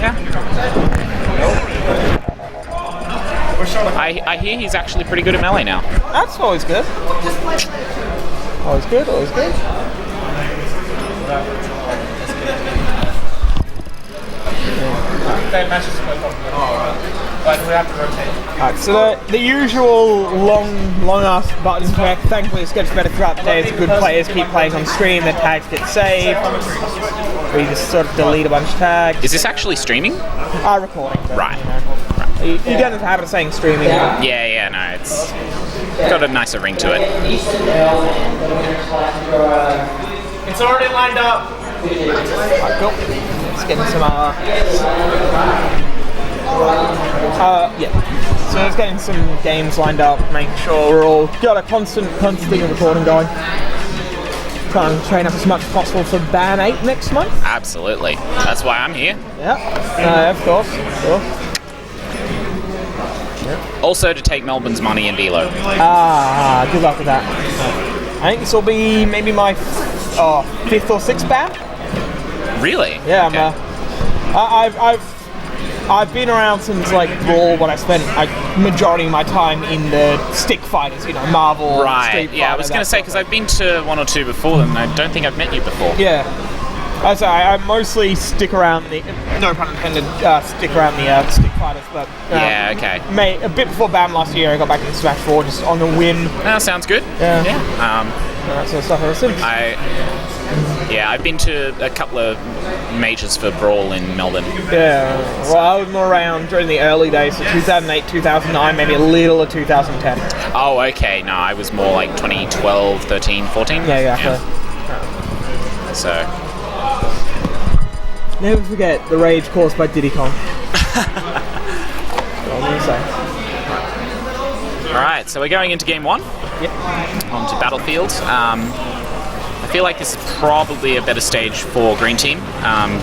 Yeah. I hear he's actually pretty good at melee now. That's always good. Always good, always good. Alright, so the usual long-ass buttons effect, thankfully it gets better throughout the day as good players keep playing on stream, their tags get saved, or you just sort of delete a bunch of tags. Is this actually streaming? Recording. Right. You don't have to have it saying streaming. Yeah, no, it's got a nicer ring to it. It's already lined up. Alright, cool. Let's get some yeah. So let's getting some games lined up, making sure we're all got a constant recording going. Trying to train up as much as possible for Ban 8 next month. Absolutely. That's why I'm here. Yeah, of course. Also to take Melbourne's money in Velo. Good luck with that. I think this will be maybe my 5th or 6th ban. Really? Yeah, okay. I've been around since like Brawl, but I spent majority of my time in the stick fighters, Marvel. Right. Street Fighter, Yeah, I was going to say because I've been to 1 or 2 before, and I don't think I've met you before. Yeah. I mostly stick around the, no pun intended, stick around the stick fighters, but yeah, okay. A bit before BAM last year, I got back into Smash 4 just on a whim. That sounds good. Yeah. That sort of stuff ever since. I've been to a couple of majors for Brawl in Melbourne. Yeah, well, I was more around during the early days, so 2008, 2009, maybe a little of 2010. Oh, okay. No, I was more like 2012, 13, 14. Yeah. So. Never forget the rage caused by Diddy Kong. That's what I'm going to say. Alright, so we're going into game 1. Yep. Onto Battlefield. I feel like this is probably a better stage for Green Team,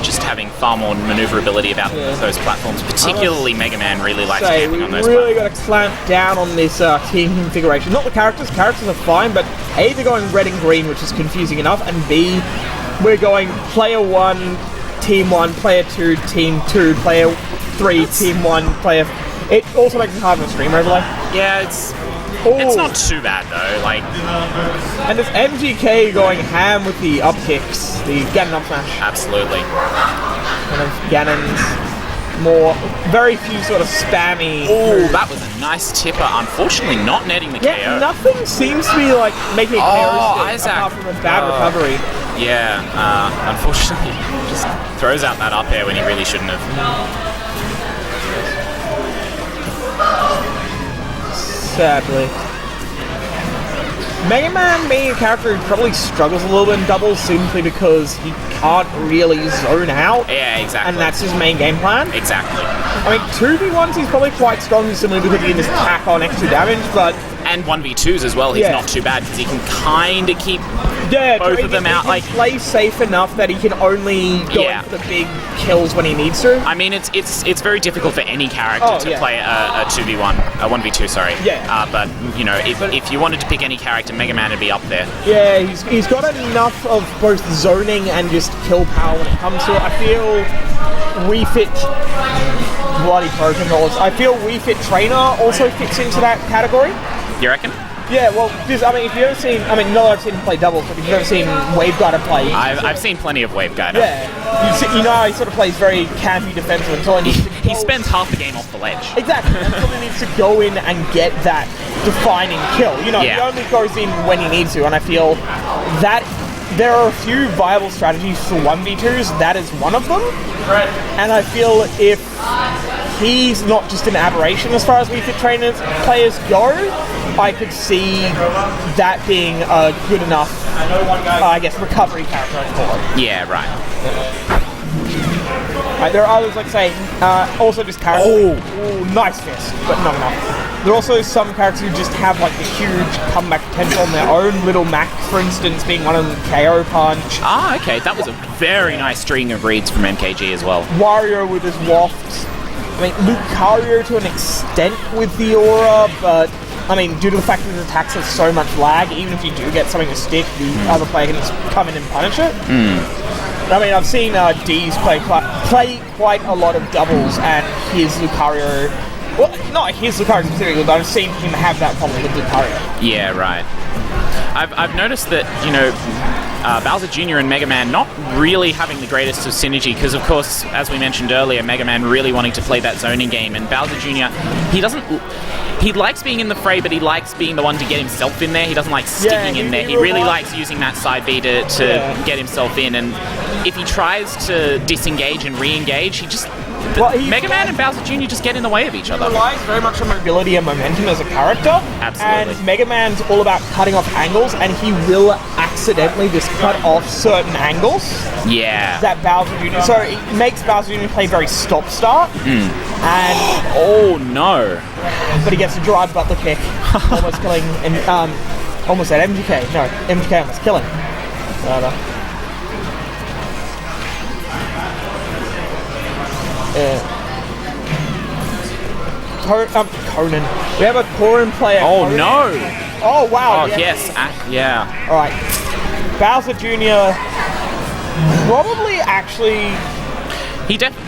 just having far more maneuverability about those platforms, particularly Megaman really likes camping on those really platforms. got to clamp down on this team configuration. Not the characters are fine, but A, they're going red and green, which is confusing enough, and B, we're going player 1, team 1, player 2, team 2, player 3, team 1, player... It also makes it hard to stream overlay. Yeah, it's not too bad though, like... And there's MGK going ham with the up kicks, the Ganon up smash. Absolutely. Kind of Ganon's very few sort of spammy... Oh, that was a nice tipper, unfortunately not netting the KO. Nothing seems to be like making a KO stick, Isaac. apart from a bad recovery. Yeah, unfortunately just throws out that up air when he really shouldn't have. Sadly. Megaman being a character who probably struggles a little bit in doubles simply because he can't really zone out. Yeah, exactly. And that's his main game plan. Exactly. I mean, 2v1s he's probably quite strong simply because he can just tack on extra damage, but... And 1v2s as well, he's not too bad because he can kind of keep both of them out. He plays safe enough that he can only go in for the big kills when he needs to. I mean, it's very difficult for any character to play a 2v1, a 1v2, sorry. Yeah. But, if you wanted to pick any character, Megaman would be up there. Yeah, he's got enough of both zoning and just kill power when it comes to it. I feel Wii Fit... Bloody pro controllers. I feel Wii Fit Trainer also fits into that category. You reckon? Yeah, well, because, if you've ever seen... not that I've seen him play doubles, but if you've ever seen Waveguider play... I've seen plenty of Waveguider. Yeah. You know how he sort of plays very campy defensive until he needs to He spends half the game off the ledge. Exactly. Until he needs to go in and get that defining kill. He only goes in when he needs to, and I feel that there are a few viable strategies for 1v2s. That is one of them. Right. And I feel if he's not just an aberration as far as Wii Fit Trainers players go, I could see that being a good enough, recovery character, I'd call it. Yeah, right. There are others, like say, also just characters. Oh, nice fist, but not enough. There are also some characters who just have like the huge comeback potential on their own. Little Mac, for instance, being one of them, KO punch. Ah, okay, that was a very nice string of reads from MKG as well. Wario with his waft. Lucario to an extent with the aura, but due to the fact that his attacks have so much lag, even if you do get something to stick, the other player can just come in and punish it. I mean, I've seen Dees play quite a lot of doubles, and his Lucario... Well, not his Lucario specifically, but I've seen him have that problem with Lucario. Yeah, right. I've noticed that, you know, Bowser Jr. and Mega Man not really having the greatest of synergy, because of course, as we mentioned earlier, Mega Man really wanting to play that zoning game, and Bowser Jr., he likes being in the fray, but he likes being the one to get himself in there. He doesn't like sticking in there. He really likes using that side B to get himself in, and if he tries to disengage and re-engage, he just... Mega Man and Bowser Jr. just get in the way of each other. He relies very much on mobility and momentum as a character. Absolutely. And Mega Man's all about cutting off angles, and he will accidentally just cut off certain angles. Yeah. That Bowser Jr. So it makes Bowser Jr. play very stop-start. And... Oh, no. But he gets a drive butler kick, almost killing... And, almost at MGK. No, MGK almost killing. Conan. We have a Corrin player. Oh, Conan. no. Oh, wow. Oh, yes. Yeah. Alright. Bowser Jr. probably actually...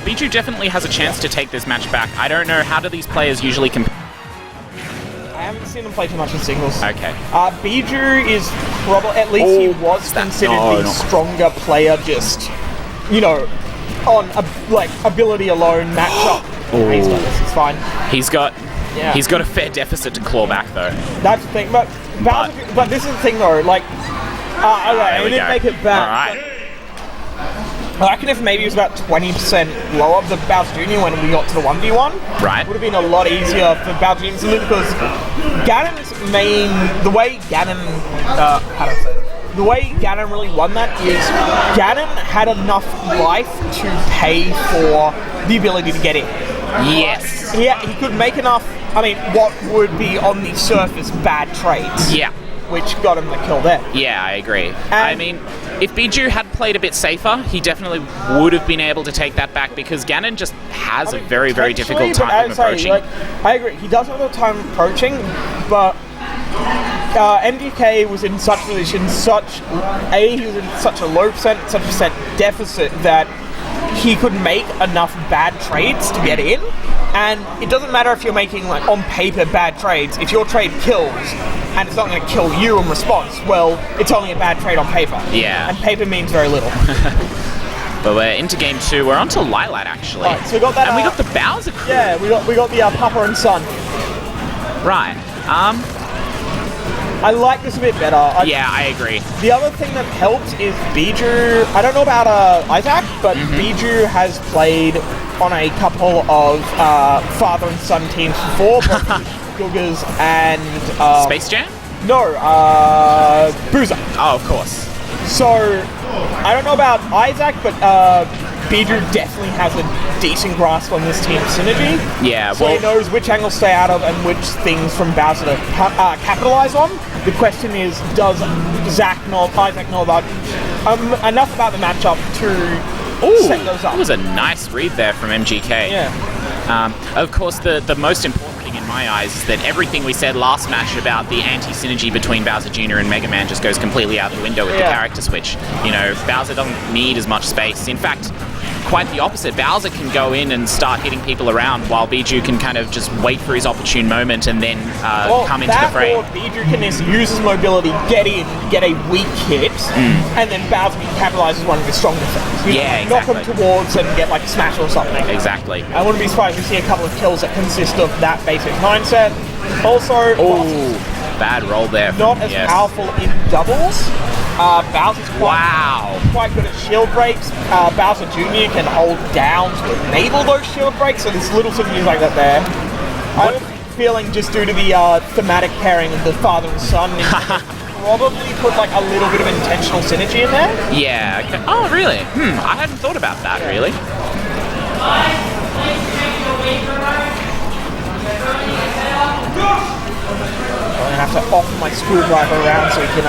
Bijou definitely has a chance to take this match back. I don't know, how do these players usually compare? I haven't seen him play too much in singles. Okay. Bijou is probably... At least he was considered the stronger player, just, you know, on ability alone matchup. He's got this, it's fine. He's got a fair deficit to claw back though. That's the thing, but this is the thing though, like I didn't make it back. Alright. I reckon if maybe it was about 20% lower for Bowser Jr. when we got to the 1v1, right, would have been a lot easier for Bowser Jr. simply because Ganon's the way Ganon really won that is Ganon had enough life to pay for the ability to get in. Yes. He could make enough, what would be on the surface bad trades. Yeah. Which got him the kill there. Yeah, I agree. If Bijou had played a bit safer, he definitely would have been able to take that back, because Ganon just has a very, very difficult time approaching. I agree, he does have a time approaching, but MGK was in such a position, he was in such a low percent deficit that he could make enough bad trades to get in, and it doesn't matter if you're making on paper bad trades. If your trade kills and it's not going to kill you in response, well, it's only a bad trade on paper. Yeah. And paper means very little. But we're into game 2. We're on to Lilat actually. Right, so we got that. And we got the Bowser crew. Yeah, we got the Papa and Son. Right. I like this a bit better. Yeah, I agree. The other thing that helps is Bijou. I don't know about Isaac, but Bijou has played on a couple of father and son teams before, Googers and... Space Jam? No, Boozer. Oh, of course. So, I don't know about Isaac, but Bijou definitely has a decent grasp on this team's synergy. Yeah, so he knows which angles stay out of and which things from Bowser to capitalize on. The question is, does Isaac know about enough about the matchup to set those up? That was a nice read there from MGK. Yeah. Of course, the most important thing in my eyes is that everything we said last match about the anti-synergy between Bowser Jr. and Mega Man just goes completely out the window with the character switch. You know, Bowser doesn't need as much space. In fact, quite the opposite. Bowser can go in and start hitting people around, while Bijou can kind of just wait for his opportune moment and then come into the fray. Or Bijou can use his mobility, get in, get a weak hit, and then Bowser can capitalize as one of his stronger things. Knock him towards and get like a smash or something. Exactly. I wouldn't be surprised if we see a couple of kills that consist of that basic mindset. Also, bad roll there. Not as powerful in doubles. Bowser's quite good at shield breaks. Bowser Jr. can hold down to enable those shield breaks, so there's little synergies like that there. I have a feeling just due to the thematic pairing of the father and son, probably put like a little bit of intentional synergy in there. Yeah. Okay. Oh, really? I hadn't thought about that, really. I'm going to have to offer my screwdriver around so we can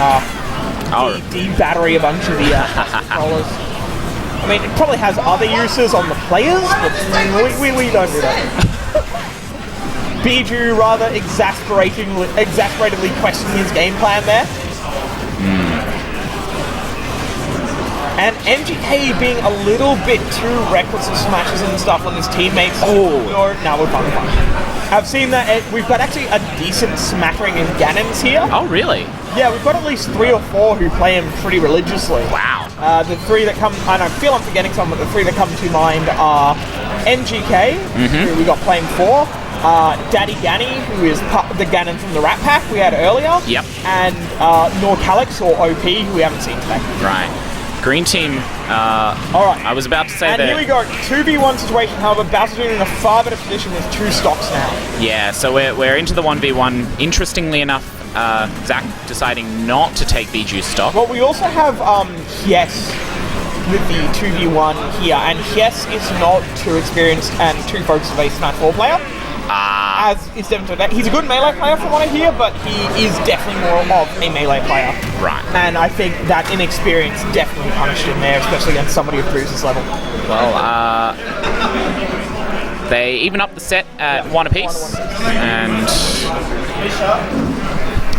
de-battery a bunch of the controllers. I mean, it probably has other uses on the players, but we don't do that. Bijou rather exasperatedly questioning his game plan there. And MGK being a little bit too reckless of smashes and stuff on his teammates. Oh, no, we're fine. I've seen that we've got actually a decent smattering of Ganons here. Oh, really? Yeah, we've got at least 3 or 4 who play him pretty religiously. Wow. The 3 that come, and I feel I'm forgetting some, but the 3 that come to mind are MGK, who we got playing 4. Daddy Ganny, who is the Ganon from the Rat Pack we had earlier. Yep. And Norcalix, or OP, who we haven't seen today. Right. Green team, all right. I was about to say that... And here we go, 2v1 situation, however, Bowser Jr. in a far better position with 2 stocks now. Yeah, so we're into the 1v1. Interestingly enough, Zach deciding not to take Bijou's stock. Well, we also have Hyes with the 2v1 here, and Hyes is not too experienced and too focused of a Smash 4 player. As is definitely, he's a good melee player from what I hear, but he is definitely more of a melee player. Right. And I think that inexperience definitely punished him there, especially against somebody of Bruce's level. Well, they even up the set at 1 apiece, and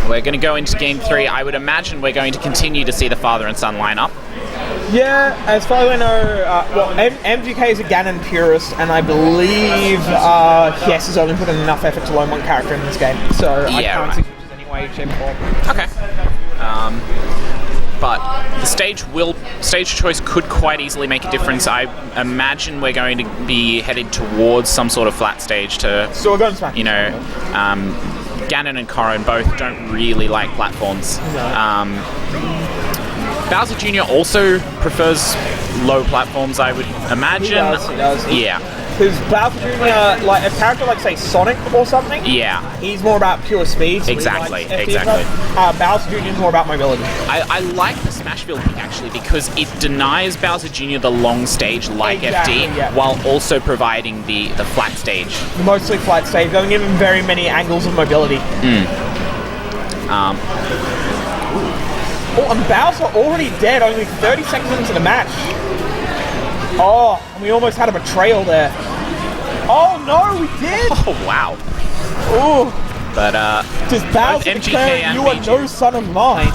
we're going to go into game 3. I would imagine we're going to continue to see the father and son line up. Yeah, as far as I know, MGK is a Ganon purist, and I believe Hyes has only put in enough effort to learn one character in this game, so I can't see which is any way, shape, or form. Okay. But the stage choice could quite easily make a difference. I imagine we're going to be headed towards some sort of flat stage to, so we're going to smack. You know, Ganon and Corrin both don't really like platforms. No. Bowser Jr. also prefers low platforms, I would imagine. He does. Yeah. Because Bowser Jr., like a character like, say, Sonic or something, yeah, he's more about pure speed. So exactly. Bowser Jr. is more about mobility. I like the Smashville pick, actually, because it denies Bowser Jr. the long stage like FD, while also providing the flat stage. Mostly flat stage, doesn't give him very many angles of mobility. Oh, and Bowser already dead, only 30 seconds into the match. Oh, and we almost had a betrayal there. Oh no, we did! Oh, wow. Ooh. But, does Bowser declare you are no son of mine?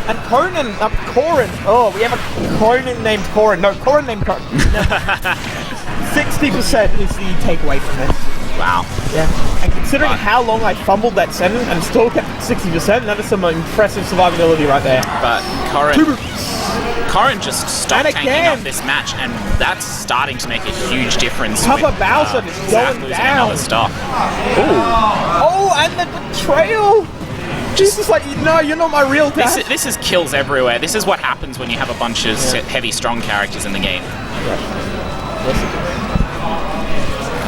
And Corrin, oh, we have a Corrin named Corrin. No, Corrin named Corrin. 60% is the takeaway from this. Wow. Yeah. And considering how long I fumbled that sentence and still kept 60%, that is some impressive survivability right there. But Corrin just stopped tanking up this match, and that's starting to make a huge difference. Papa Bowser is going down. Another stock. Oh, and the betrayal. Jesus, like, no, you're not my real dad. This is kills everywhere. This is what happens when you have a bunch of heavy, strong characters in the game.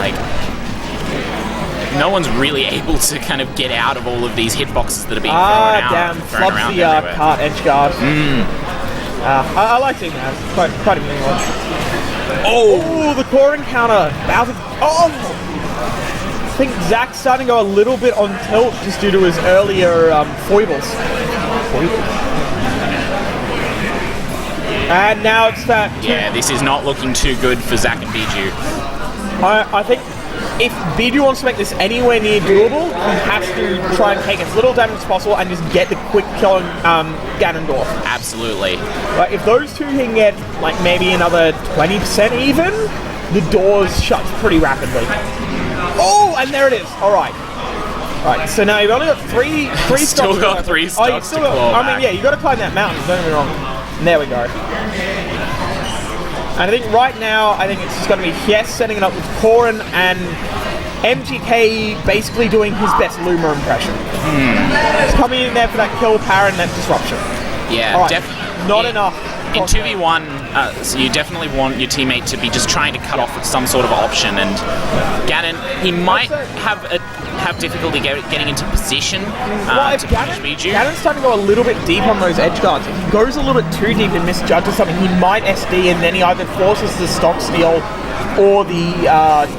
Like, no one's really able to kind of get out of all of these hitboxes that are being thrown around everywhere. Cart edge guard. I like seeing that. It's quite amusing one. Oh, the Corrin counter. Bowser. Oh! I think Zach's starting to go a little bit on tilt just due to his earlier foibles. And now it's that. Yeah, this is not looking too good for Zach and Bijou. I think if Bijou wants to make this anywhere near doable, he has to try and take as little damage as possible and just get the quick kill on Ganondorf. Absolutely. But if those two can get like maybe another 20% even, the doors shut pretty rapidly. Oh, and there it is. All right. So now you've only got three still got 3 stocks to claw back. I mean, yeah, you got to climb that mountain. Don't get me wrong. And there we go. And I think right now, I think it's just going to be Hyes setting it up with Corrin and MGK basically doing his best Luma impression. Just coming in there for that kill power and that disruption. Yeah, right. definitely. Not enough. In 2v1, so you definitely want your teammate to be just trying to cut off with some sort of option, and Ganon, he might have difficulty getting into position to punish Bijou. Ganon's starting to go a little bit deep on those edge guards. If he goes a little bit too deep and misjudges something, he might SD, and then he either forces the stock steal or the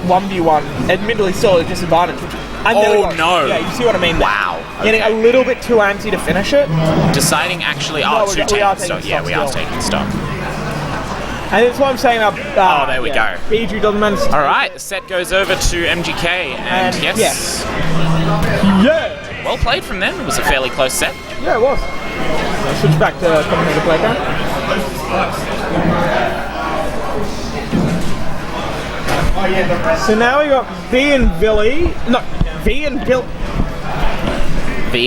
1v1, admittedly still at a disadvantage. Oh no! Yeah, you see what I mean? Wow. Getting a little bit too antsy to finish it. Deciding actually, we are taking stock. And that's what I'm saying about... there we go. Bijou doesn't manage to... Alright, the set goes over to MGK, and yes. Yeah! well played from them. It was a fairly close set. Yeah, it was. Switch back to commentator playground. So now we got V and Billy. No, V and Bill.